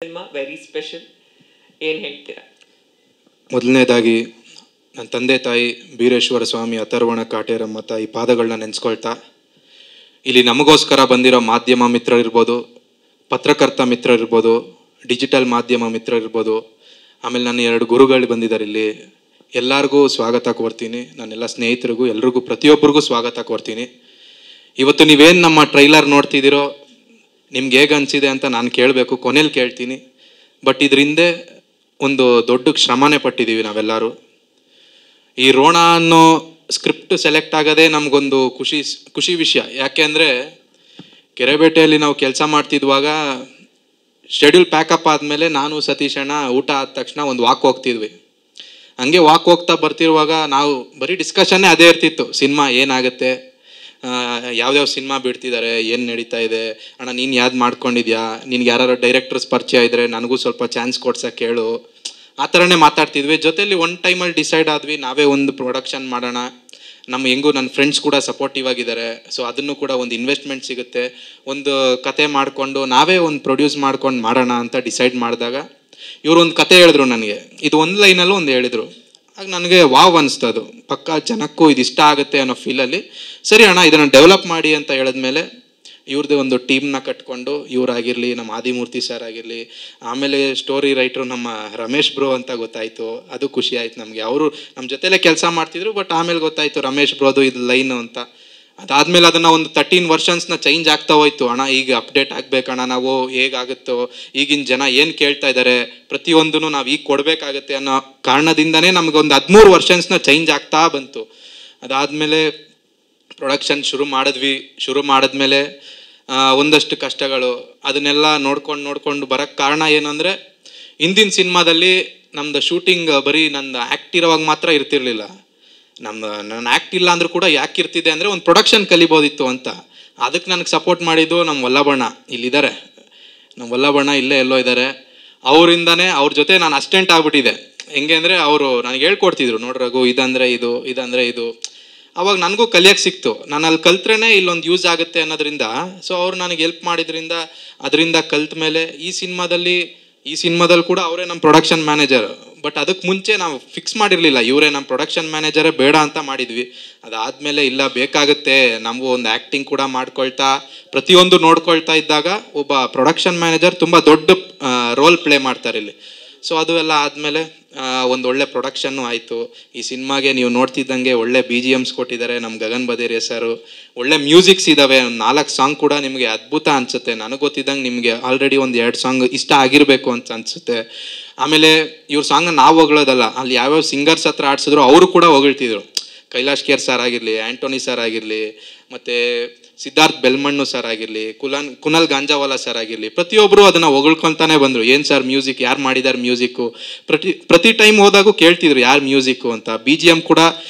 Cinema very special, ಏನು ಹೇಳ್ತೀರಾ? ಮೊದಲನೇದಾಗಿ ನನ್ನ ತಂದೆ ತಾಯಿ ಬೀರೇಶ್ವರ ಸ್ವಾಮಿ ಅಥರ್ವಣ ಕಾಟೇರಮ್ಮ ತಾಯಿ ಪಾದಗಳನ್ನ ನೆನೆಸ್ಕೊಳ್ತಾ, ಇಲ್ಲಿ ನಮಗೋಸ್ಕರ ಬಂದಿರೋ ಮಾಧ್ಯಮ ಮಿತ್ರರಿರ್ಬೋದು, ಪತ್ರಕರ್ತ ಮಿತ್ರರಿರ್ಬೋದು, ಡಿಜಿಟಲ್ ಮಾಧ್ಯಮ ಮಿತ್ರರಿರ್ಬೋದು, ಆಮೇಲೆ ನನ್ನ 2 ಗುರುಗಳು ಬಂದಿದ್ದಾರೆ ಇಲ್ಲಿ, ಎಲ್ಲರಿಗೂ ಸ್ವಾಗತ ಕೋರ್ತೀನಿ. ನನ್ನೆಲ್ಲ ಸ್ನೇಹಿತರಿಗೂ ಎಲ್ರಿಗೂ ಪ್ರತಿಯೊಬ್ಬರಿಗೂ ಸ್ವಾಗತ ಕೋರ್ತೀನಿ. ಇವತ್ತು ನೀವೇನು ನಮ್ಮ ಟ್ರೈಲರ್ ನೋಡ್ತಿದ್ದೀರೋ ನಿಮ್ಗೆ ಹೇಗೆ ಅನಿಸಿದೆ ಅಂತ ನಾನು ಕೇಳಬೇಕು, ಕೊನೆಯಲ್ಲಿ ಕೇಳ್ತೀನಿ. ಬಟ್ ಇದರಿಂದ ಒಂದು ದೊಡ್ಡ ಶ್ರಮನೇ ಪಟ್ಟಿದ್ದೀವಿ ನಾವೆಲ್ಲರೂ. ಈ ರೋಣ ಅನ್ನೋ ಸ್ಕ್ರಿಪ್ಟ್ ಸೆಲೆಕ್ಟ್ ಆಗೋದೇ ನಮಗೊಂದು ಖುಷಿ ವಿಷಯ. ಯಾಕೆ ಅಂದರೆ ಕೆರೆಬೇಟೆಯಲ್ಲಿ ನಾವು ಕೆಲಸ ಮಾಡ್ತಿದ್ವಾಗ ಶೆಡ್ಯೂಲ್ ಪ್ಯಾಕಪ್ ಆದಮೇಲೆ ನಾನು ಸತೀಶ್ ಅಣ್ಣ ಊಟ ಆದ ತಕ್ಷಣ ಒಂದು ವಾಕ್ ಹೋಗ್ತಿದ್ವಿ. ಹಂಗೆ ವಾಕ್ ಹೋಗ್ತಾ ಬರ್ತಿರುವಾಗ ನಾವು ಬರೀ ಡಿಸ್ಕಷನ್ನೇ ಅದೇ ಇರ್ತಿತ್ತು. ಸಿನಿಮಾ ಏನಾಗುತ್ತೆ, ಯಾವ್ಯಾವ ಸಿನಿಮಾ ಬಿಡ್ತಿದ್ದಾರೆ, ಏನು ನಡೀತಾ ಇದೆ, ಅಣ್ಣ ನೀನು ಯಾವ್ದು ಮಾಡ್ಕೊಂಡಿದ್ಯಾ, ನಿನ್ಗೆ ಯಾರು ಡೈರೆಕ್ಟರ್ಸ್ ಪರಿಚಯ ಇದ್ದರೆ ನನಗೂ ಸ್ವಲ್ಪ ಚಾನ್ಸ್ ಕೊಡ್ಸಕ್ಕೆ ಹೇಳು, ಆ ಥರನೇ ಮಾತಾಡ್ತಿದ್ವಿ. ಜೊತೆಯಲ್ಲಿ ಒಂದು ಟೈಮಲ್ಲಿ ಡಿಸೈಡ್ ಆದ್ವಿ ನಾವೇ ಒಂದು ಪ್ರೊಡಕ್ಷನ್ ಮಾಡೋಣ. ಹೆಂಗೂ ನನ್ನ ಫ್ರೆಂಡ್ಸ್ ಕೂಡ ಸಪೋರ್ಟಿವ್ ಆಗಿದ್ದಾರೆ. ಸೊ ಅದನ್ನು ಕೂಡ ಒಂದು ಇನ್ವೆಸ್ಟ್ಮೆಂಟ್ ಸಿಗುತ್ತೆ, ಒಂದು ಕತೆ ಮಾಡಿಕೊಂಡು ನಾವೇ ಒಂದು ಪ್ರೊಡ್ಯೂಸ್ ಮಾಡ್ಕೊಂಡು ಮಾಡೋಣ ಅಂತ ಡಿಸೈಡ್ ಮಾಡಿದಾಗ ಇವರು ಒಂದು ಕತೆ ಹೇಳಿದ್ರು ನನಗೆ. ಇದು ಒಂದು ಲೈನಲ್ಲೂ ಒಂದು ಹೇಳಿದರು. ಆಗ ನನಗೆ ವಾವ್ ಅನಿಸ್ತದು. ಪಕ್ಕ ಜನಕ್ಕೂ ಇದು ಇಷ್ಟ ಆಗುತ್ತೆ ಅನ್ನೋ ಫೀಲಲ್ಲಿ ಸರಿ ಅಣ್ಣ ಇದನ್ನು ಡೆವಲಪ್ ಮಾಡಿ ಅಂತ ಹೇಳಿದ್ಮೇಲೆ ಇವ್ರದ್ದೇ ಒಂದು ಟೀಮ್ನ ಕಟ್ಕೊಂಡು, ಇವರಾಗಿರಲಿ, ನಮ್ಮ ಆದಿಮೂರ್ತಿ ಸರ್ ಆಗಿರಲಿ, ಆಮೇಲೆ ಸ್ಟೋರಿ ರೈಟ್ರು ನಮ್ಮ ರಮೇಶ್ ಬ್ರೋ ಅಂತ ಗೊತ್ತಾಯಿತು. ಅದು ಖುಷಿ ಆಯ್ತು ನಮಗೆ. ಅವರು ನಮ್ಮ ಜೊತೆಲೇ ಕೆಲಸ ಮಾಡ್ತಿದ್ರು, ಬಟ್ ಆಮೇಲೆ ಗೊತ್ತಾಯಿತು ರಮೇಶ್ ಬ್ರೋದು ಇದು ಲೈನು ಅಂತ. ಅದಾದಮೇಲೆ ಅದನ್ನು ಒಂದು 13 ವರ್ಷನ್ಸ್ನ ಚೇಂಜ್ ಆಗ್ತಾ ಹೋಯ್ತು. ಅಣ್ಣ ಈಗ ಅಪ್ಡೇಟ್ ಆಗಬೇಕಣ್ಣ ನಾವು, ಹೇಗಾಗುತ್ತೋ, ಈಗಿನ ಜನ ಏನು ಕೇಳ್ತಾ ಇದ್ದಾರೆ ಪ್ರತಿಯೊಂದೂ ನಾವು ಈಗ ಕೊಡಬೇಕಾಗತ್ತೆ ಅನ್ನೋ ಕಾರಣದಿಂದನೇ ನಮಗೊಂದು 13 ವರ್ಷನ್ಸ್ನ ಚೇಂಜ್ ಆಗ್ತಾ ಬಂತು. ಅದಾದಮೇಲೆ ಪ್ರೊಡಕ್ಷನ್ ಶುರು ಮಾಡಿದ್ಮೇಲೆ ಒಂದಷ್ಟು ಕಷ್ಟಗಳು, ಅದನ್ನೆಲ್ಲ ನೋಡ್ಕೊಂಡು ಬರೋಕ್ಕೆ ಕಾರಣ ಏನಂದರೆ, ಹಿಂದಿನ ಸಿನಿಮಾದಲ್ಲಿ ನಮ್ಮದು ಶೂಟಿಂಗ್ ಬರೀ ನಂದು ಆ್ಯಕ್ಟ್ ಇರೋವಾಗ ಮಾತ್ರ ಇರ್ತಿರ್ಲಿಲ್ಲ. ನನ್ನ ಆ್ಯಕ್ಟ್ ಇಲ್ಲ ಅಂದರೂ ಕೂಡ ಯಾಕೆ ಇರ್ತಿದೆ ಅಂದರೆ ಒಂದು ಪ್ರೊಡಕ್ಷನ್ ಕಲಿಬೋದಿತ್ತು ಅಂತ. ಅದಕ್ಕೆ ನನಗೆ ಸಪೋರ್ಟ್ ಮಾಡಿದ್ದು ನಮ್ಮ ವಲ್ಲಭಣ್ಣ, ಇಲ್ಲಿದ್ದಾರೆ. ನಮ್ಮ ವಲ್ಲಭಣ್ಣ ಇಲ್ಲೇ ಎಲ್ಲೋ ಇದ್ದಾರೆ. ಅವರಿಂದನೇ ಅವ್ರ ಜೊತೆ ನಾನು ಅಸಿಸ್ಟೆಂಟ್ ಆಗ್ಬಿಟ್ಟಿದ್ದೆ. ಹೆಂಗೆ ಅಂದರೆ ಅವರು ನನಗೆ ಹೇಳ್ಕೊಡ್ತಿದ್ರು, ನೋಡ್ರಿ ರಘು ಇದಂದರೆ ಇದು. ಅವಾಗ ನನಗೂ ಕಲಿಯೋಕ್ಕೆ ಸಿಕ್ತು. ನಾನು ಅಲ್ಲಿ ಕಲ್ತ್ರೇ ಇಲ್ಲೊಂದು ಯೂಸ್ ಆಗುತ್ತೆ ಅನ್ನೋದ್ರಿಂದ, ಸೊ ಅವ್ರು ನನಗೆ ಹೆಲ್ಪ್ ಮಾಡಿದ್ರಿಂದ ಅದರಿಂದ ಕಲ್ತ ಮೇಲೆ ಈ ಸಿನಿಮಾದಲ್ಲಿ ಕೂಡ ಅವರೇ ನಮ್ಮ ಪ್ರೊಡಕ್ಷನ್ ಮ್ಯಾನೇಜರ್. ಬಟ್ ಅದಕ್ಕೆ ಮುಂಚೆ ನಾವು ಫಿಕ್ಸ್ ಮಾಡಿರಲಿಲ್ಲ, ಇವರೇ ನಮ್ಮ ಪ್ರೊಡಕ್ಷನ್ ಮ್ಯಾನೇಜರೇ ಬೇಡ ಅಂತ ಮಾಡಿದ್ವಿ. ಅದಾದಮೇಲೆ ಇಲ್ಲ ಬೇಕಾಗುತ್ತೆ, ನಮಗೂ ಒಂದು ಆ್ಯಕ್ಟಿಂಗ್ ಕೂಡ ಮಾಡ್ಕೊಳ್ತಾ ಪ್ರತಿಯೊಂದು ನೋಡ್ಕೊಳ್ತಾ ಇದ್ದಾಗ ಒಬ್ಬ ಪ್ರೊಡಕ್ಷನ್ ಮ್ಯಾನೇಜರ್ ತುಂಬ ದೊಡ್ಡ ರೋಲ್ ಪ್ಲೇ ಮಾಡ್ತಾರೆ ಇಲ್ಲಿ. ಸೊ ಅದು ಎಲ್ಲ ಆದಮೇಲೆ ಒಂದು ಒಳ್ಳೆ ಪ್ರೊಡಕ್ಷನ್ನು ಆಯಿತು. ಈ ಸಿನಿಮಾಗೆ ನೀವು ನೋಡ್ತಿದ್ದಂಗೆ ಒಳ್ಳೆ BGMs ಕೊಟ್ಟಿದ್ದಾರೆ ನಮ್ಮ ಗಗನ್ ಬದೇರಿಯಾ ಸರು. ಒಳ್ಳೆ ಮ್ಯೂಸಿಕ್ಸ್ ಇದ್ದಾವೆ. ಒಂದು 4 ಸಾಂಗ್ ಕೂಡ ನಿಮಗೆ ಅದ್ಭುತ ಅನಿಸುತ್ತೆ. ನನಗೆ ಗೊತ್ತಿದ್ದಂಗೆ ನಿಮಗೆ ಆಲ್ರೆಡಿ ಒಂದು 2 ಸಾಂಗ್ ಇಷ್ಟ ಆಗಿರಬೇಕು ಅಂತ ಅನಿಸುತ್ತೆ. ಆಮೇಲೆ ಇವ್ರ ಸಾಂಗ್ನ ನಾವು ಹೊಗಳೋದಲ್ಲ, ಅಲ್ಲಿ ಯಾವ್ಯಾವ ಸಿಂಗರ್ಸ್ ಹತ್ರ ಆಡಿಸಿದ್ರು ಅವರು ಕೂಡ ಹೊಗಳ್ತಿದ್ರು. ಕೈಲಾಶ್ ಕೇರ್ ಸರ್ ಆಗಿರಲಿ, ಆ್ಯಂಟೋನಿ ಸರ್ ಆಗಿರಲಿ, ಮತ್ತು ಸಿದ್ಧಾರ್ಥ್ ಬೆಲ್ಮಣ್ಣು ಸರ್ ಆಗಿರಲಿ, ಕುನಲ್ ಗಾಂಜಾವಾಲ ಸರ್ ಆಗಿರಲಿ, ಪ್ರತಿಯೊಬ್ಬರು ಅದನ್ನು ಹೊಗಳ್ಕೊತಾನೆ ಬಂದರು. ಏನು ಸರ್ ಮ್ಯೂಸಿಕ್, ಯಾರು ಮಾಡಿದ್ದಾರೆ ಮ್ಯೂಸಿಕ್ಕು, ಪ್ರತಿ ಟೈಮ್ ಹೋದಾಗೂ ಕೇಳ್ತಿದ್ರು ಯಾರು ಮ್ಯೂಸಿಕ್ಕು ಅಂತ. BGM ಕೂಡ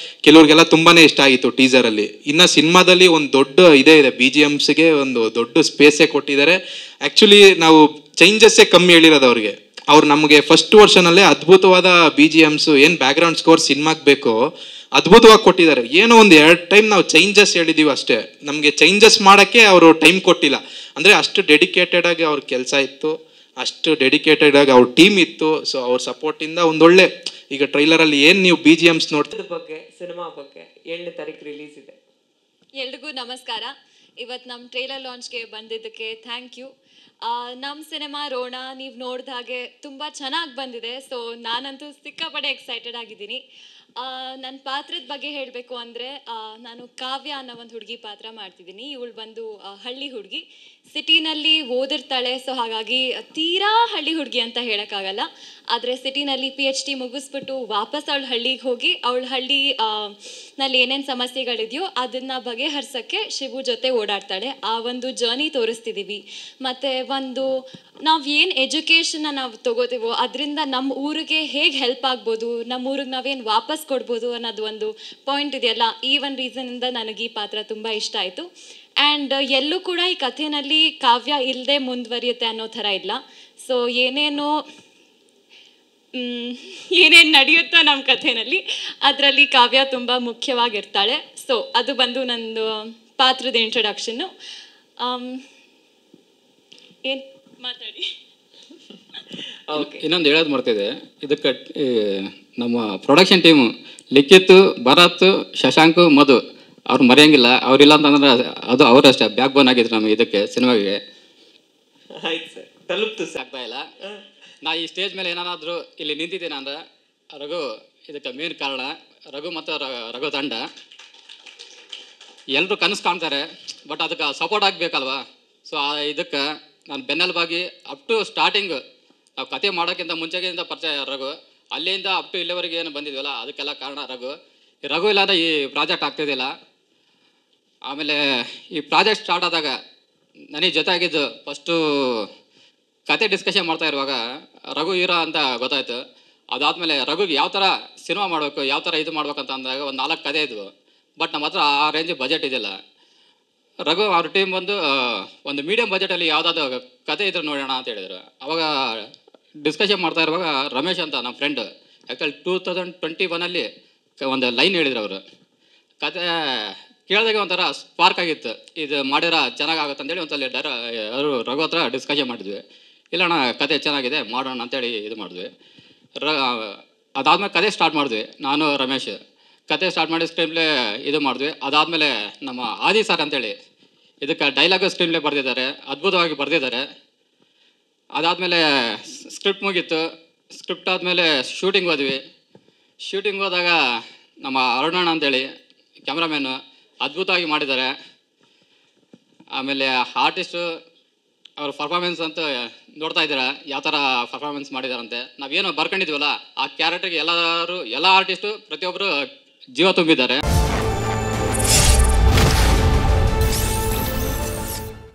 ಕೆಲವ್ರಿಗೆಲ್ಲ ತುಂಬಾ ಇಷ್ಟ ಆಗಿತ್ತು ಟೀಸರಲ್ಲಿ. ಇನ್ನು ಸಿನಿಮಾದಲ್ಲಿ ಒಂದು ದೊಡ್ಡ ಇದೆ BGMಸ್ಗೆ ಒಂದು ದೊಡ್ಡ ಸ್ಪೇಸೇ ಕೊಟ್ಟಿದ್ದಾರೆ. ಆ್ಯಕ್ಚುಲಿ ನಾವು ಚೇಂಜಸ್ಸೇ ಕಮ್ಮಿ ಹೇಳಿರೋದು ಅವ್ರಿಗೆ. ಅವ್ರು ನಮಗೆ ಫಸ್ಟ್ ವರ್ಷನಲ್ಲೇ ಅದ್ಭುತವಾದ BGMs ಏನು ಬ್ಯಾಕ್ಗ್ರೌಂಡ್ ಸ್ಕೋರ್ ಸಿನಿಮಾಗೆ ಬೇಕೋ ಅದ್ಭುತವಾಗಿ ಕೊಟ್ಟಿದ್ದಾರೆ. ಏನೋ ಒಂದು 2 ಟೈಮ್ ನಾವು ಚೇಂಜಸ್ ಹೇಳಿದ್ದೀವಿ ಅಷ್ಟೇ. ನಮಗೆ ಚೇಂಜಸ್ ಮಾಡೋಕ್ಕೆ ಅವರು ಟೈಮ್ ಕೊಟ್ಟಿಲ್ಲ. ಅಂದರೆ ಅಷ್ಟು ಡೆಡಿಕೇಟೆಡ್ ಆಗಿ ಅವ್ರ ಕೆಲಸ ಇತ್ತು, ಅಷ್ಟು ಡೆಡಿಕೇಟೆಡ್ ಆಗಿ ಅವ್ರ ಟೀಮ್ ಇತ್ತು. ಸೊ ಅವ್ರ ಸಪೋರ್ಟಿಂದ ಒಂದೊಳ್ಳೆ ಈಗ ಟ್ರೈಲರಲ್ಲಿ ಏನು ನೀವು BGMs ನೋಡ್ತಿದ್ದ ಬಗ್ಗೆ, ಸಿನಿಮಾ ಬಗ್ಗೆ 7ನೇ ತಾರೀಕು ರಿಲೀಸ್ ಇದೆ. ಎಲ್ರಿಗೂ ನಮಸ್ಕಾರ. ಇವತ್ತು ನಮ್ಮ ಟ್ರೈಲರ್ ಲಾಂಚ್ಗೆ ಬಂದಿದ್ದಕ್ಕೆ ಥ್ಯಾಂಕ್ ಯು. ನಮ್ಮ ಸಿನಿಮಾ ರೋಣ ನೀವು ನೋಡಿದ ಹಾಗೆ ತುಂಬ ಚೆನ್ನಾಗಿ ಬಂದಿದೆ. ಸೊ ನಾನಂತೂ ಸಿಕ್ಕಾಪಟ್ಟೆ ಎಕ್ಸೈಟೆಡ್ ಆಗಿದ್ದೀನಿ. ನನ್ನ ಪಾತ್ರದ ಬಗ್ಗೆ ಹೇಳಬೇಕು ಅಂದರೆ, ನಾನು ಕಾವ್ಯ ಅನ್ನೋ ಒಂದು ಹುಡುಗಿ ಪಾತ್ರ ಮಾಡ್ತಿದ್ದೀನಿ. ಇವಳು ಬಂದು ಹಳ್ಳಿ ಹುಡುಗಿ, ಸಿಟಿನಲ್ಲಿ ಓದಿರ್ತಾಳೆ. ಸೊ ಹಾಗಾಗಿ ತೀರಾ ಹಳ್ಳಿ ಹುಡುಗಿ ಅಂತ ಹೇಳೋಕ್ಕಾಗಲ್ಲ. ಆದರೆ ಸಿಟಿನಲ್ಲಿ PhD ಮುಗಿಸ್ಬಿಟ್ಟು ವಾಪಸ್ ಅವಳು ಹಳ್ಳಿಗೆ ಹೋಗಿ ಅವಳ ನಲ್ಲಿ ಏನೇನು ಸಮಸ್ಯೆಗಳಿದೆಯೋ ಅದನ್ನು ಬಗೆಹರಿಸೋಕ್ಕೆ ಶಿವು ಜೊತೆ ಓಡಾಡ್ತಾಳೆ. ಆ ಒಂದು ಜರ್ನಿ ತೋರಿಸ್ತಿದ್ದೀವಿ. ಮತ್ತು ನಾವು ಏನು ಎಜುಕೇಷನ್ನ ನಾವು ತೊಗೋತೀವೋ ಅದರಿಂದ ನಮ್ಮ ಊರಿಗೆ ಹೇಗೆ ಹೆಲ್ಪ್ ಆಗ್ಬೋದು, ನಮ್ಮ ಊರಿಗೆ ನಾವೇನು ವಾಪಸ್ ಕೊಡ್ಬೋದು ಅನ್ನೋದು ಒಂದು ಪಾಯಿಂಟ್ ಇದೆಯಲ್ಲ. ಈ ಒಂದು ರೀಸನಿಂದ ನನಗೆ ಈ ಪಾತ್ರ ತುಂಬ ಇಷ್ಟ ಆಯಿತು. ಆ್ಯಂಡ್ ಎಲ್ಲೂ ಕೂಡ ಈ ಕಥೆಯಲ್ಲಿ ಕಾವ್ಯ ಇಲ್ಲದೆ ಮುಂದುವರಿಯುತ್ತೆ ಅನ್ನೋ ಥರ ಇಲ್ಲ. ಸೊ ಏನೇನು ನಡೆಯುತ್ತೋ ನಮ್ಮ ಕಥೆಯಲ್ಲಿ ಅದರಲ್ಲಿ ಕಾವ್ಯ ತುಂಬ ಮುಖ್ಯವಾಗಿರ್ತಾಳೆ. ಸೊ ಅದು ಬಂದು ನಂದು ಪಾತ್ರದ ಇಂಟ್ರೊಡಕ್ಷನ್ನು. ಏನು ಮಾತಾಡಿ ಓಕೆ. ಇನ್ನೊಂದು ಹೇಳೋದು ಮಾಡ್ತಿದ್ದೆ, ಇದಕ್ಕೆ ನಮ್ಮ ಪ್ರೊಡಕ್ಷನ್ ಟೀಮು ಲಿಖಿತ್, ಭರತ್, ಶಶಾಂಕ್, ಮಧು ಅವ್ರು ಮರೆಯಂಗಿಲ್ಲ. ಅವ್ರಿಲ್ಲ ಅಂತಂದ್ರೆ ಅದು ಅವರಷ್ಟೇ ಬ್ಯಾಕ್ ಬೋನ್ ಆಗಿದ್ರು ನಮಗೆ ಇದಕ್ಕೆ ಸಿನಿಮಾಗೆ. ಆಯ್ತು ಸರ್, ತಲುಪ್ತು ಸರ್. ಆಗ್ತಾ ಇಲ್ಲ. ನಾ ಈ ಸ್ಟೇಜ್ ಮೇಲೆ ಏನಾದರೂ ಇಲ್ಲಿ ನಿಂತಿದ್ದೀನಿ ಅಂದ್ರೆ ರಘು ಇದಕ್ಕೆ ಮೇನ್ ಕಾರಣ. ರಘು ಮತ್ತು ರಘು ತಂಡ ಎಲ್ಲರೂ ಕನಸು ಕಾಣ್ತಾರೆ, ಬಟ್ ಅದಕ್ಕೆ ಸಪೋರ್ಟ್ ಆಗಬೇಕಲ್ವಾ. ಸೊ ಇದಕ್ಕೆ ನಾನು ಬೆನ್ನೆಲುಬಾಗಿ ಅಪ್ ಟು ಸ್ಟಾರ್ಟಿಂಗ್ ನಾವು ಕತೆ ಮಾಡೋಕ್ಕಿಂತ ಮುಂಚೆಗಿಂತ ಪರಿಚಯ ರಘು, ಅಲ್ಲಿಂದ ಅಪ್ ಟು ಇಲ್ಲಿವರೆಗೆ ಏನು ಬಂದಿದ್ವಲ್ಲ ಅದಕ್ಕೆಲ್ಲ ಕಾರಣ ರಘು. ಈ ರಘು ಇಲ್ಲಾಂದ್ರೆ ಈ ಪ್ರಾಜೆಕ್ಟ್ ಆಗ್ತಿದ್ದಿಲ್ಲ. ಆಮೇಲೆ ಈ ಪ್ರಾಜೆಕ್ಟ್ ಸ್ಟಾರ್ಟ್ ಆದಾಗ ನನಗೆ ಜೊತೆ ಆಗಿದ್ದು ಫಸ್ಟು ಕತೆ ಡಿಸ್ಕಷನ್ ಮಾಡ್ತಾ ಇರುವಾಗ ರಘು ಹೀರೋ ಅಂತ ಗೊತ್ತಾಯ್ತು. ಅದಾದಮೇಲೆ ರಘುಗೆ ಯಾವ ಥರ ಸಿನಿಮಾ ಮಾಡಬೇಕು, ಯಾವ ಥರ ಇದು ಮಾಡ್ಬೇಕಂತ ಅಂದಾಗ ಒಂದು 4 ಕತೆ ಇದ್ವು. ಬಟ್ ನಮ್ಮ ಹತ್ರ ಆ ರೇಂಜ್ ಬಜೆಟ್ ಇದ್ದಿಲ್ಲ. ರಘು ಅವ್ರ ಟೀಮ್ ಬಂದು ಒಂದು ಮೀಡಿಯಮ್ ಬಜೆಟಲ್ಲಿ ಯಾವುದಾದ್ರು ಕತೆ ಇದ್ರೆ ನೋಡೋಣ ಅಂತ ಹೇಳಿದರು. ಅವಾಗ ಡಿಸ್ಕಷನ್ ಮಾಡ್ತಾ ಇರುವಾಗ ರಮೇಶ್ ಅಂತ ನಮ್ಮ ಫ್ರೆಂಡ್ ಆ್ಯಕ್ಚುಲಿ 2021 ಒಂದು ಲೈನ್ ಹೇಳಿದ್ರು ಅವರು. ಕತೆ ಕೇಳಿದಾಗ ಒಂಥರ ಸ್ಪಾರ್ಕ್ ಆಗಿತ್ತು, ಇದು ಮಾಡಿರ ಚೆನ್ನಾಗಾಗುತ್ತೆ ಅಂತೇಳಿ ಒಂದ್ಸಲ ಅವರು ರಘು ಹತ್ರ ಡಿಸ್ಕಷನ್ ಮಾಡಿದ್ವಿ. ಇಲ್ಲಣ್ಣ ಕತೆ ಚೆನ್ನಾಗಿದೆ ಮಾಡೋಣ ಅಂತೇಳಿ ಇದು ಮಾಡಿದ್ವಿ. ಅದಾದ್ಮೇಲೆ ಕತೆ ಸ್ಟಾರ್ಟ್ ಮಾಡಿದ್ವಿ ನಾನು ರಮೇಶ್. ಕತೆ ಸ್ಟಾರ್ಟ್ ಮಾಡಿ ಸ್ಕ್ರೀನ್ಪ್ಲೇ ಇದು ಮಾಡಿದ್ವಿ. ಅದಾದಮೇಲೆ ನಮ್ಮ ಆದಿ ಸರ್ ಅಂತೇಳಿ ಇದಕ್ಕೆ ಡೈಲಾಗು ಸ್ಕ್ರೀನ್ಪ್ಲೇ ಬರೆದಿದ್ದಾರೆ, ಅದ್ಭುತವಾಗಿ ಬರೆದಿದ್ದಾರೆ. ಅದಾದಮೇಲೆ ಸ್ಕ್ರಿಪ್ಟ್ ಮುಗೀತು. ಸ್ಕ್ರಿಪ್ಟ್ ಆದಮೇಲೆ ಶೂಟಿಂಗ್ ಹೋದ್ವಿ. ಶೂಟಿಂಗ್ ಹೋದಾಗ ನಮ್ಮ ಅರುಣಣ್ಣ ಅಂತೇಳಿ ಕ್ಯಾಮ್ರಾಮ್ಯಾನು ಅದ್ಭುತವಾಗಿ ಮಾಡಿದ್ದಾರೆ. ಆಮೇಲೆ ಆರ್ಟಿಸ್ಟು ಅವ್ರ ಪರ್ಫಾರ್ಮೆನ್ಸ್ ಅಂತ ನೋಡ್ತಾ ಇದ್ದೀರಾ ಯಾವ ಥರ ಪರ್ಫಾರ್ಮೆನ್ಸ್ ಮಾಡಿದಾರಂತೆ. ನಾವೇನೋ ಬರ್ಕೊಂಡಿದ್ವಲ್ಲ ಆ ಕ್ಯಾರೆಕ್ಟರ್ಗೆ ಎಲ್ಲ ಆರ್ಟಿಸ್ಟು ಪ್ರತಿಯೊಬ್ಬರು ಜೀವ ತುಂಬಿದ್ದಾರೆ.